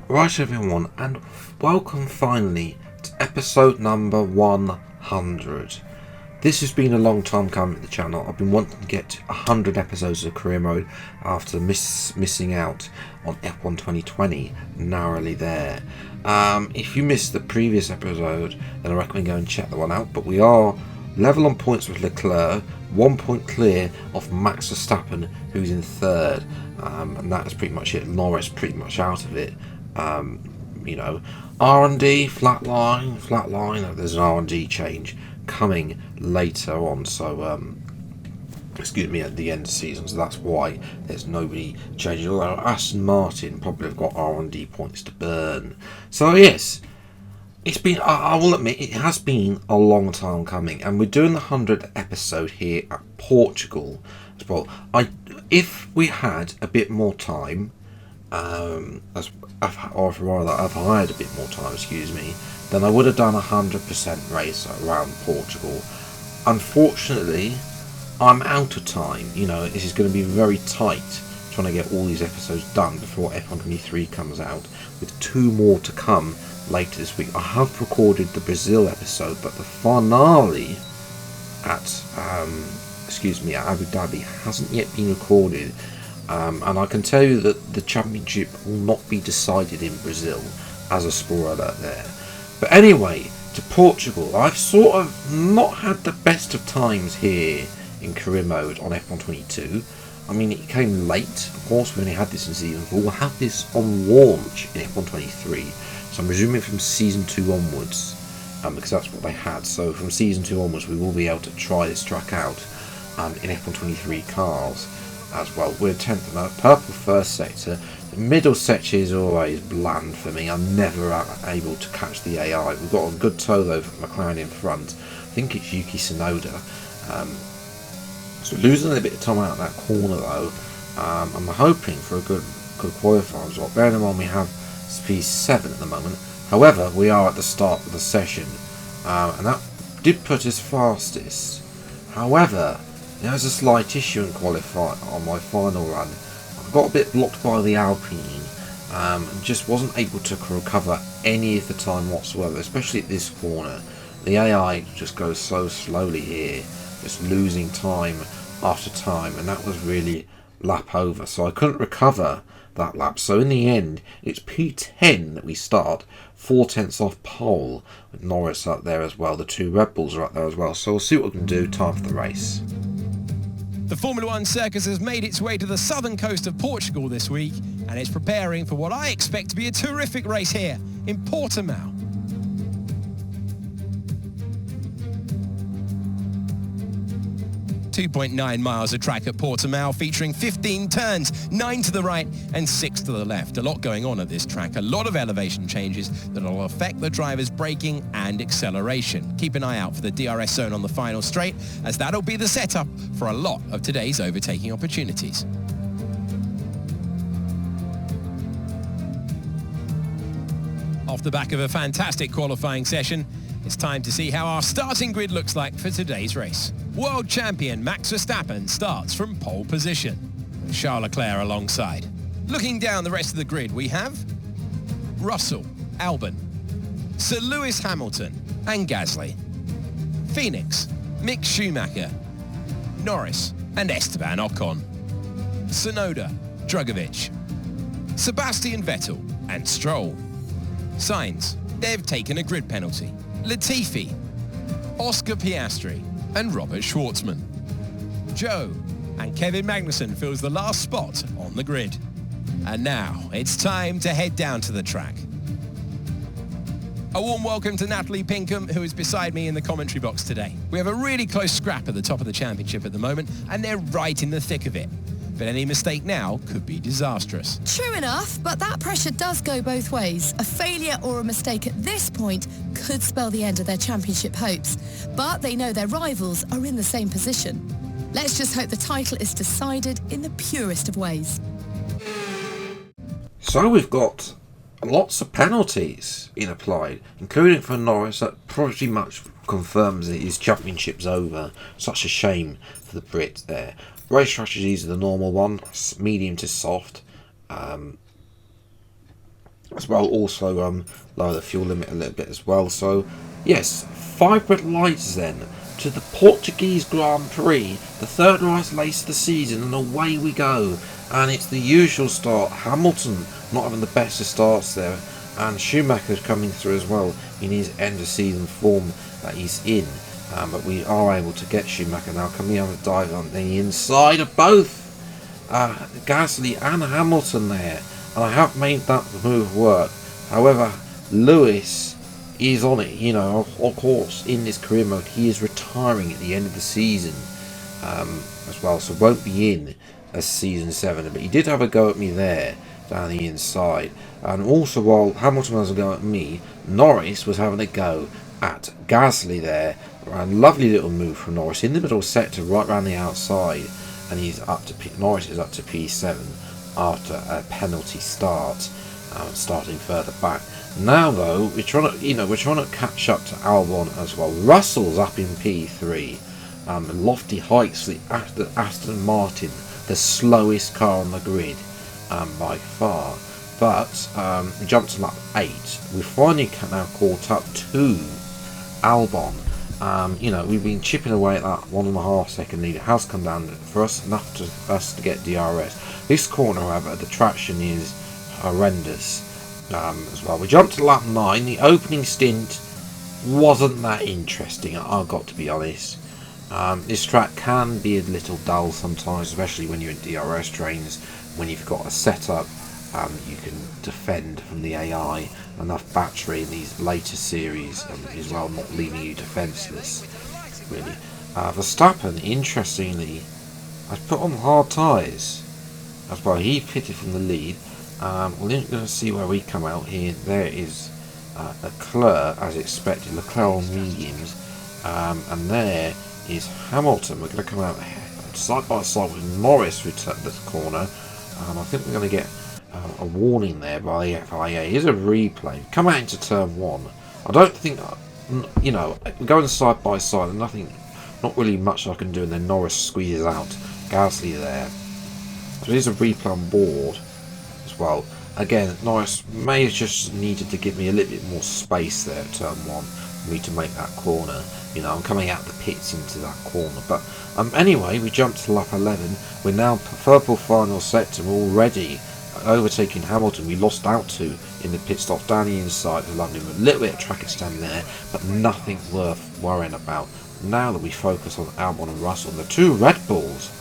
Right everyone, and welcome finally to episode number 100. This has been a long time coming to the channel. I've been wanting to get to 100 episodes of career mode after missing out on F1 2020, narrowly there. If you missed the previous episode, then I recommend go and check that one out. But we are level on points with Leclerc, 1 point clear of Max Verstappen, who's in third, and that is pretty much it. Norris pretty much out of it. R&D, flatline, there's an R&D change coming later on, so excuse me, at the end of the season, so that's why there's nobody changing, although Aston Martin probably have got R&D points to burn. So yes, it's been, I will admit, it has been a long time coming, and we're doing the 100th episode here at Portugal as well. If we had a bit more time, if I had a bit more time, then I would have done a 100% race around Portugal. Unfortunately, I'm out of time. This is going to be very tight, trying to get all these episodes done before F1 23 comes out, with 2 more to come later this week. I have recorded the Brazil episode, but the finale at Abu Dhabi hasn't yet been recorded. And I can tell you that the championship will not be decided in Brazil, as a spoiler alert there. But anyway, to Portugal, I've sort of not had the best of times here in career mode on F1 22. I mean, it came late, of course. We only had this in season 4. We'll have this on launch in F1 23. So I'm resuming from season 2 onwards, because that's what they had. So from season 2 onwards, we will be able to try this track out in F1 23 cars as well. We're 10th in the purple first sector. The middle sector is always bland for me. I'm never able to catch the AI. We've got a good tow though from McLaren in front. I think it's Yuki Tsunoda. So losing a bit of time out of that corner though. I'm hoping for a good qualifier as well. Bearing in mind we have P7 at the moment. However, we are at the start of the session, and that did put us fastest. However, there was a slight issue in qualifying on my final run. I got a bit blocked by the Alpine, and just wasn't able to recover any of the time whatsoever, especially at this corner. The AI just goes so slowly here, just losing time after time, and that was really lap over, so I couldn't recover that lap. So in the end, it's P10 that we start, 4 tenths off pole, with Norris up there as well. The 2 Red Bulls are up there as well, so we'll see what we can do. Time for the race. The Formula One circus has made its way to the southern coast of Portugal this week, and it's preparing for what I expect to be a terrific race here in Portimao. 2.9 miles of track at Portimao, featuring 15 turns, 9 to the right and 6 to the left. A lot going on at this track, a lot of elevation changes that will affect the driver's braking and acceleration. Keep an eye out for the DRS zone on the final straight, as that'll be the setup for a lot of today's overtaking opportunities. Off the back of a fantastic qualifying session, it's time to see how our starting grid looks like for today's race. World champion Max Verstappen starts from pole position, with Charles Leclerc alongside. Looking down the rest of the grid, we have Russell, Albon, Sir Lewis Hamilton and Gasly, Phoenix, Mick Schumacher, Norris and Esteban Ocon, Tsunoda, Drugovich, Sebastian Vettel and Stroll, Sainz, they've taken a grid penalty, Latifi, Oscar Piastri and Robert Schwartzman. Joe and Kevin Magnussen fills the last spot on the grid. And now it's time to head down to the track. A warm welcome to Natalie Pinkham, who is beside me in the commentary box today. We have a really close scrap at the top of the championship at the moment, and they're right in the thick of it. But any mistake now could be disastrous. True enough, but that pressure does go both ways. A failure or a mistake at this point could spell the end of their championship hopes. But they know their rivals are in the same position. Let's just hope the title is decided in the purest of ways. So we've got lots of penalties being applied, including for Norris. That pretty much confirms that his championship's over. Such a shame for the Brit there. Race strategies are the normal one, medium to soft. as well. Also lower the fuel limit a little bit as well. So yes, 5 red lights then to the Portuguese Grand Prix, the third race of the season, and away we go. And it's the usual start. Hamilton not having the best of starts there, and Schumacher's coming through as well in his end of season form that he's in. But we are able to get Schumacher now. Can we have a dive on the inside of both Gasly and Hamilton there? And I have made that move work. However, Lewis is on it. You know, of course, in this career mode, he is retiring at the end of the season as well, so won't be in as season 7. But he did have a go at me there down the inside. And also, while Hamilton has a go at me, Norris was having a go at Gasly there. A lovely little move from Norris in the middle sector, right round the outside, and he's up to Norris is up to P7 after a penalty start, starting further back. Now though, we're trying to catch up to Albon as well. Russell's up in P3, lofty heights for the Aston Martin, the slowest car on the grid by far. But we jumped to lap 8. We finally now caught up to Albon. We've been chipping away at that 1.5 second lead. It has come down for us enough to us to get DRS. This corner, however, the traction is horrendous as well. We jumped to lap 9. The opening stint wasn't that interesting, I've got to be honest. This track can be a little dull sometimes, especially when you're in DRS trains, when you've got a setup. You can defend from the AI, enough battery in these later series as well, not leaving you defenceless really. Verstappen, interestingly, has put on hard tyres as well. He pitted from the lead. We're going to see where we come out here. There is Leclerc, as expected, Leclerc on mediums, and there is Hamilton. We're going to come out side by side with Norris who took the corner. I think we're going to get a warning there by the FIA. Here's a replay. Come out into turn 1. I don't think, we're going side by side, and not really much I can do, and then Norris squeezes out Gasly there. So here's a replay on board as well. Again, Norris may have just needed to give me a little bit more space there at turn 1 for me to make that corner. I'm coming out the pits into that corner. But anyway, we jumped to lap 11. We're now purple final sector. We're already overtaking Hamilton. We lost out to in the pit stop down the inside of London, with a little bit of track extending there, but nothing worth worrying about. Now that we focus on Albon and Russell, the two Red Bulls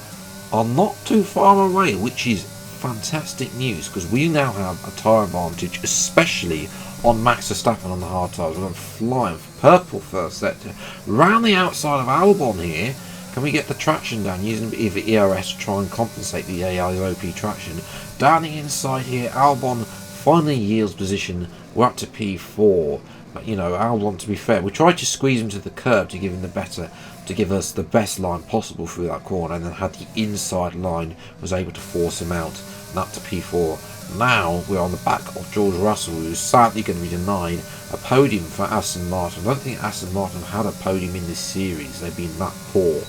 are not too far away, which is fantastic news, because we now have a tyre advantage, especially on Max Verstappen on the hard tyres. We're going flying purple first sector round the outside of Albon here. Can we get the traction down using either ERS to try and compensate the AIOP traction? Down the inside here, Albon finally yields position. We're up to P4. But Albon, to be fair, we tried to squeeze him to the curb to give us the best line possible through that corner, and then had the inside line, was able to force him out and up to P4. Now we're on the back of George Russell, who's sadly going to be denied a podium for Aston Martin. I don't think Aston Martin had a podium in this series. They've been that poor.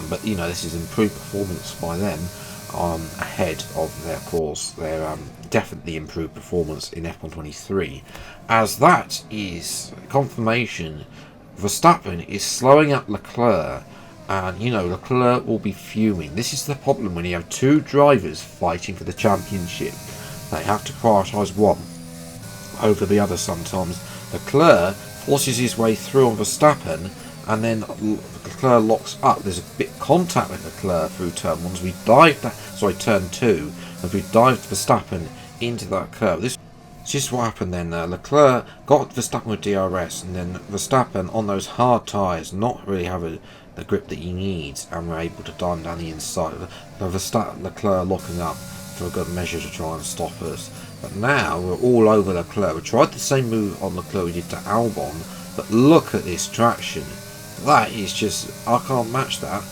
But this is improved performance by them ahead of their course. Their definitely improved performance in F123, as that is confirmation. Verstappen is slowing up Leclerc, and Leclerc will be fuming. This is the problem when you have two drivers fighting for the championship. They have to prioritise one over the other sometimes. Leclerc forces his way through on Verstappen, and then Leclerc locks up. There's a bit of contact with Leclerc through turn 1 as we turn 2, as we dived Verstappen into that curve. This is just what happened then. Leclerc got Verstappen with DRS, and then Verstappen on those hard tyres not really having the grip that he needs, and we're able to dive down the inside. Leclerc locking up for a good measure to try and stop us. But now we're all over Leclerc. We tried the same move on Leclerc we did to Albon, but look at this traction. That is just, I can't match that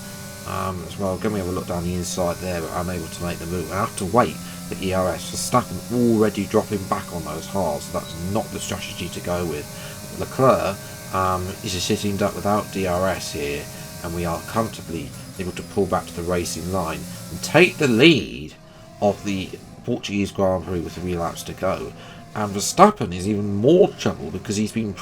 as well. Can we have a look down the inside there, but I'm able to make the move. I have to wait for ERS. Verstappen already dropping back on those hards, so that's not the strategy to go with. Leclerc is a sitting duck without DRS here, and we are comfortably able to pull back to the racing line and take the lead of the Portuguese Grand Prix with 3 laps to go. And Verstappen is even more trouble because he's been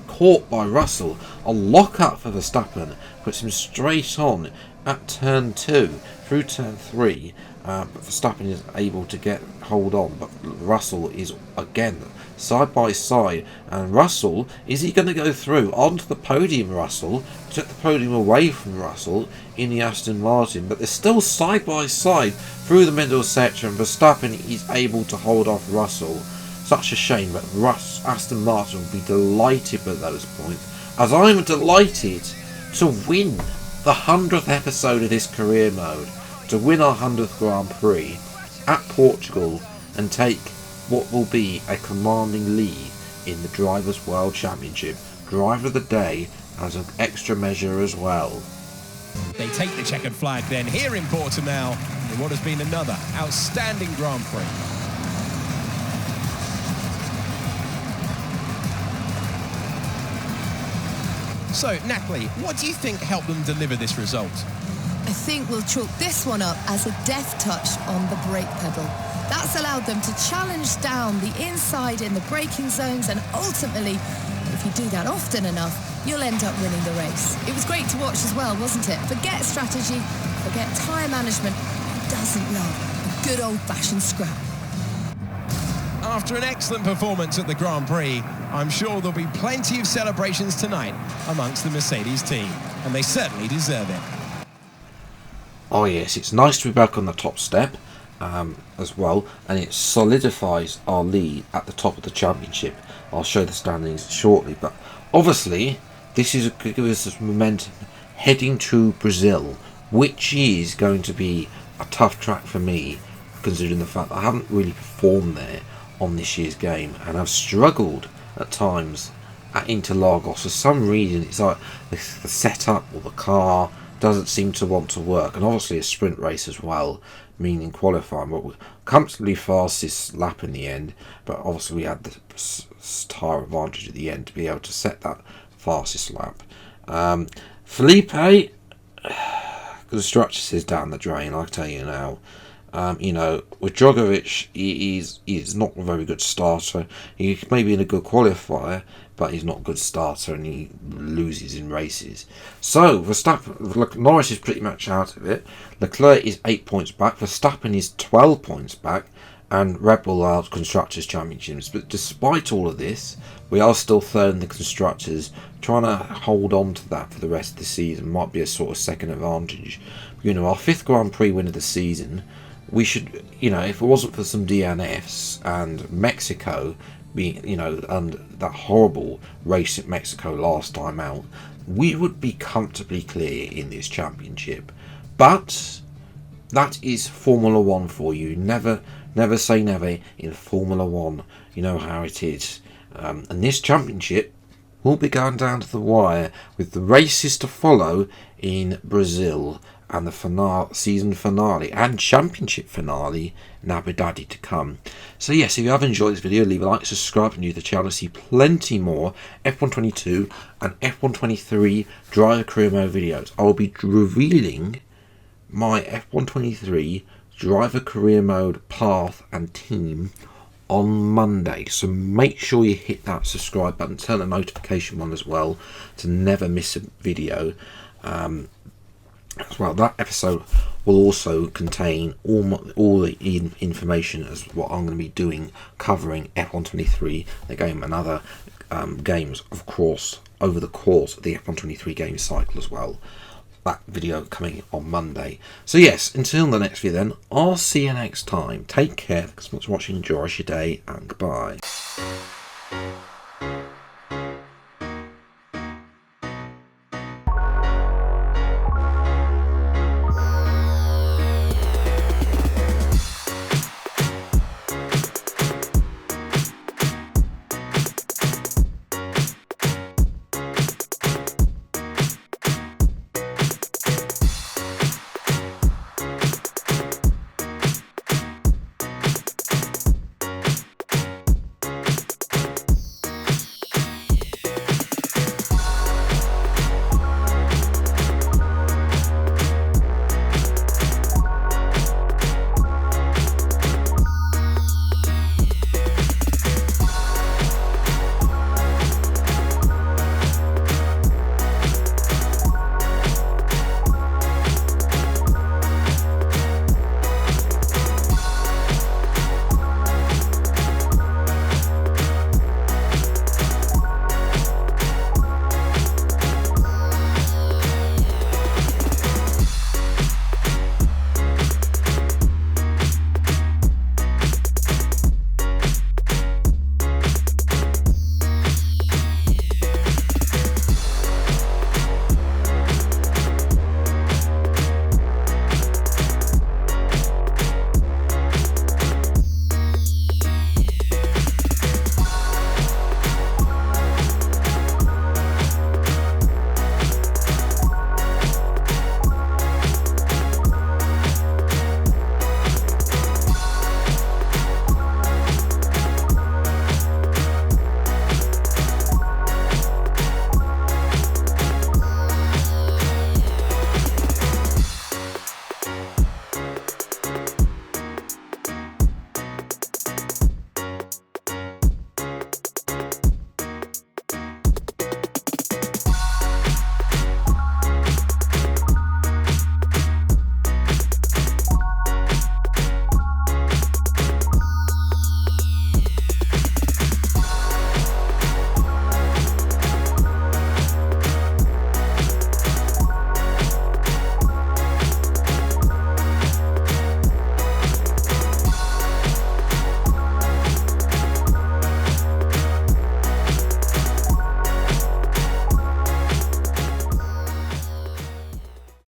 caught by Russell. A lock-up for Verstappen puts him straight on at turn 2 through turn 3. But Verstappen is able to hold on, but Russell is again side by side. And Russell, is he going to go through onto the podium? Russell took the podium away from Russell in the Aston Martin, but they're still side by side through the middle section. Verstappen is able to hold off Russell. Such a shame, but Aston Martin will be delighted with those points, as I'm delighted to win the 100th episode of this career mode, to win our 100th Grand Prix at Portugal and take what will be a commanding lead in the Drivers' World Championship. Driver of the Day as an extra measure as well. They take the checkered flag then here in Portimao in what has been another outstanding Grand Prix. So, Natalie, what do you think helped them deliver this result? I think we'll chalk this one up as a deft touch on the brake pedal. That's allowed them to challenge down the inside in the braking zones, and ultimately, if you do that often enough, you'll end up winning the race. It was great to watch as well, wasn't it? Forget strategy, forget tyre management. Who doesn't love a good old-fashioned scrap? After an excellent performance at the Grand Prix, I'm sure there'll be plenty of celebrations tonight amongst the Mercedes team, and they certainly deserve it. Oh yes, it's nice to be back on the top step as well, and it solidifies our lead at the top of the championship. I'll show the standings shortly, but obviously this is give us momentum heading to Brazil, which is going to be a tough track for me, considering the fact that I haven't really performed there on this year's game, and I've struggled at times at Interlagos. For some reason, it's like the setup or the car doesn't seem to want to work, and obviously a sprint race as well, meaning qualifying, but we're comfortably fastest lap in the end, but obviously we had the tyre advantage at the end to be able to set that fastest lap. Felipe, the structure says down the drain, I'll tell you now. With Drogovic, he's not a very good starter. He may be in a good qualifier, but he's not a good starter, and he loses in races. So Verstappen, Norris is pretty much out of it. Leclerc is 8 points back. Verstappen is 12 points back, and Red Bull are Constructors' Championships. But despite all of this, we are still third in the Constructors. Trying to hold on to that for the rest of the season might be a sort of second advantage. Our 5th Grand Prix win of the season. We should, if it wasn't for some DNFs and Mexico being, and that horrible race at Mexico last time out, we would be comfortably clear in this championship. But that is Formula One for you. Never say never in Formula One. You know how it is. And this championship will be going down to the wire, with the races to follow in Brazil, and the season finale and championship finale in Abu Dhabi to come. So yes, if you have enjoyed this video, leave a like, subscribe and new to the channel to see plenty more F122 and F123 driver career mode videos. I will be revealing my F123 driver career mode path and team on Monday, so make sure you hit that subscribe button, turn the notification on as well to never miss a video. As well, that episode will also contain all the information as what I'm going to be doing, covering F123, the game, and other games, of course, over the course of the F123 game cycle as well. That video coming on Monday. So yes, until the next video then, I'll see you next time. Take care, thanks so much for watching, enjoy your day, and goodbye.